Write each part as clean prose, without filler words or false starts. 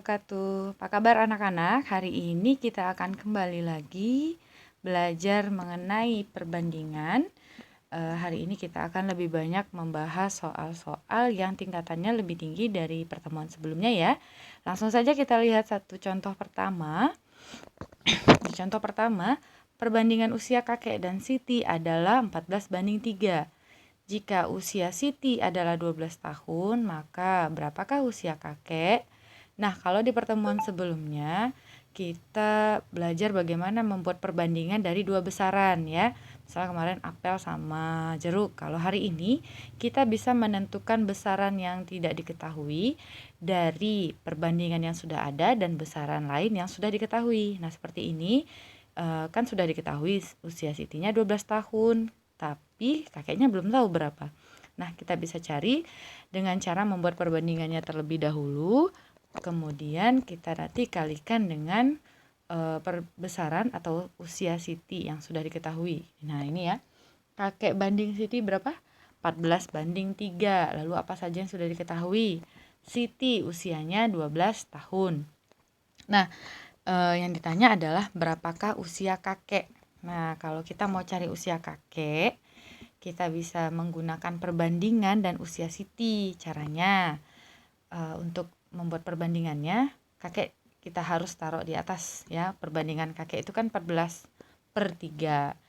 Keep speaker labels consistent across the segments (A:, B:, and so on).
A: wabarakatuh. Apa kabar anak-anak? Hari ini kita akan kembali lagi belajar mengenai perbandingan. Hari ini kita akan lebih banyak membahas soal-soal yang tingkatannya lebih tinggi dari pertemuan sebelumnya ya. Langsung saja kita lihat satu contoh pertama. Di contoh pertama, perbandingan usia kakek dan Siti adalah 14:3. Jika usia Siti adalah 12 tahun, maka berapakah usia kakek? Nah, kalau di pertemuan sebelumnya, kita belajar bagaimana membuat perbandingan dari dua besaran ya. Misalnya kemarin apel sama jeruk. Kalau hari ini, kita bisa menentukan besaran yang tidak diketahui dari perbandingan yang sudah ada dan besaran lain yang sudah diketahui. Nah, seperti ini, kan sudah diketahui usia Sitinya 12 tahun. Tapi kakeknya belum tahu berapa. Nah, kita bisa cari dengan cara membuat perbandingannya terlebih dahulu, kemudian kita nanti kalikan dengan perbesaran atau usia Siti yang sudah diketahui. Nah, ini ya. Kakek banding Siti berapa? 14:3. Lalu apa saja yang sudah diketahui? Siti usianya 12 tahun. Nah, yang ditanya adalah berapakah usia kakek? Nah, kalau kita mau cari usia kakek, kita bisa menggunakan perbandingan dan usia Siti. Caranya, untuk membuat perbandingannya, kakek kita harus taruh di atas ya. Perbandingan kakek itu kan 14/3.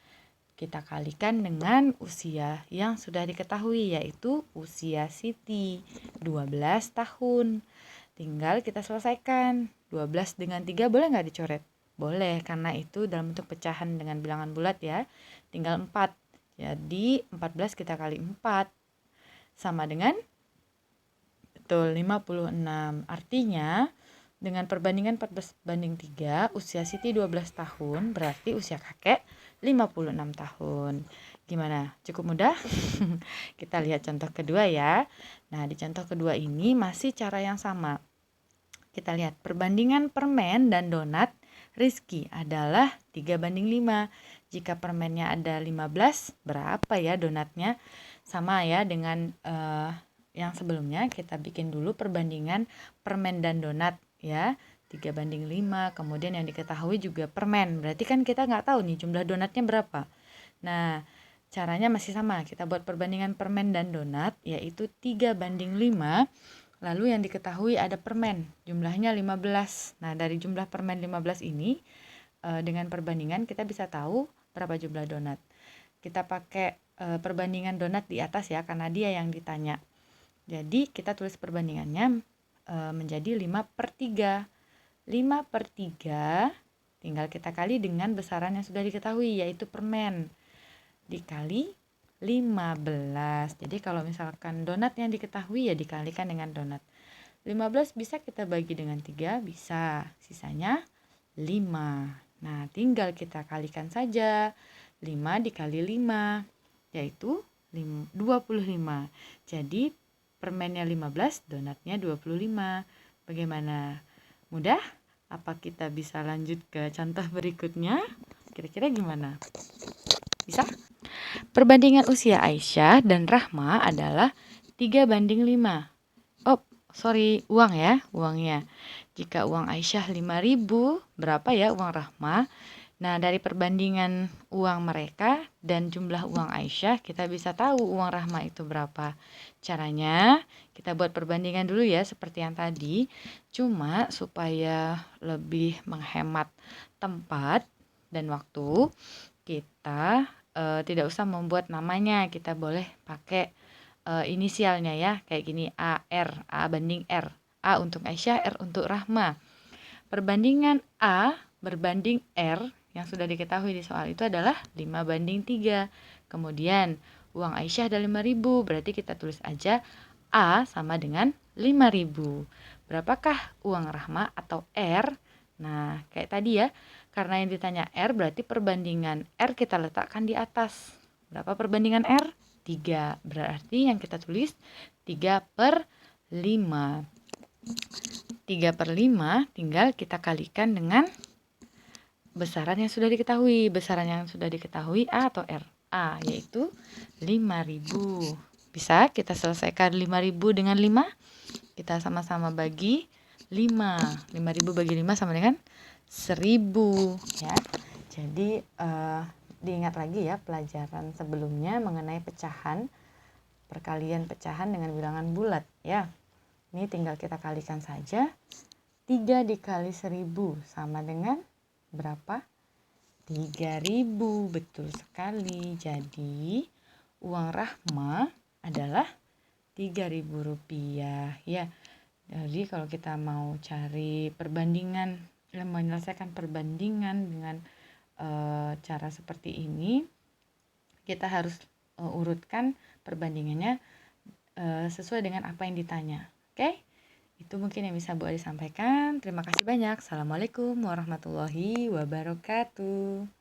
A: Kita kalikan dengan usia yang sudah diketahui, yaitu usia Siti 12 tahun. Tinggal kita selesaikan. 12 dengan 3 boleh nggak dicoret? Boleh, karena itu dalam bentuk pecahan dengan bilangan bulat ya. Tinggal 4. Jadi 14 kita kali 4 sama dengan betul 56. Artinya dengan perbandingan 14/3, usia Siti 12 tahun, berarti usia kakek 56 tahun. Gimana? Cukup mudah? Kita lihat contoh kedua ya. Nah, di contoh kedua ini masih cara yang sama. Kita lihat perbandingan permen dan donat Rizky adalah 3/5. Jika permennya ada 15, berapa ya donatnya? Sama ya dengan yang sebelumnya, kita bikin dulu perbandingan permen dan donat ya. 3/5. Kemudian yang diketahui juga permen. Berarti kan kita nggak tahu nih jumlah donatnya berapa. Nah, caranya masih sama. Kita buat perbandingan permen dan donat, yaitu 3/5. Lalu yang diketahui ada permen, jumlahnya 15. Nah, dari jumlah permen 15 ini, dengan perbandingan kita bisa tahu berapa jumlah donat. Kita pakai perbandingan donat di atas ya, karena dia yang ditanya. Jadi, kita tulis perbandingannya menjadi 5/3. 5/3 tinggal kita kali dengan besaran yang sudah diketahui, yaitu permen. Dikali 15. Jadi kalau misalkan donat yang diketahui ya dikalikan dengan donat. 15 bisa kita bagi dengan 3, bisa. Sisanya 5. Nah, tinggal kita kalikan saja. 5 dikali 5 yaitu 25. Jadi permennya 15, donatnya 25. Bagaimana? Mudah? Apa kita bisa lanjut ke contoh berikutnya? Kira-kira gimana? Bisa? Perbandingan usia Aisyah dan Rahma adalah 3/5. Oh, sorry, uang ya, uangnya. Jika uang Aisyah 5.000, berapa ya uang Rahma? Nah, dari perbandingan uang mereka dan jumlah uang Aisyah, kita bisa tahu uang Rahma itu berapa. Caranya, kita buat perbandingan dulu ya, seperti yang tadi. Cuma supaya lebih menghemat tempat dan waktu, kita tidak usah membuat namanya, kita boleh pakai inisialnya ya, kayak gini, AR, A banding R. A untuk Aisyah, R untuk Rahma. Perbandingan A berbanding R yang sudah diketahui di soal itu adalah 5/3. Kemudian uang Aisyah ada 5.000, berarti kita tulis aja A sama dengan 5.000. Berapakah uang Rahma atau R? Nah, kayak tadi ya, karena yang ditanya R berarti perbandingan R kita letakkan di atas. Berapa perbandingan R? 3. Berarti yang kita tulis 3/5. 3/5 tinggal kita kalikan dengan besaran yang sudah diketahui. Besaran yang sudah diketahui A atau R? A, yaitu 5.000. Bisa kita selesaikan 5.000 dengan 5? Kita sama-sama bagi 5.000 bagi 5 sama dengan 1.000 ya. Jadi diingat lagi ya pelajaran sebelumnya mengenai pecahan, perkalian pecahan dengan bilangan bulat ya. Ini tinggal kita kalikan saja. 3 dikali 1.000 sama dengan berapa? 3.000, betul sekali. Jadi uang Rahma adalah 3.000 rupiah ya. Jadi kalau kita mau cari perbandingan, menyelesaikan perbandingan dengan cara seperti ini, kita harus urutkan perbandingannya sesuai dengan apa yang ditanya. Oke? Itu mungkin yang bisa Bu Adi sampaikan. Terima kasih banyak. Assalamualaikum warahmatullahi wabarakatuh.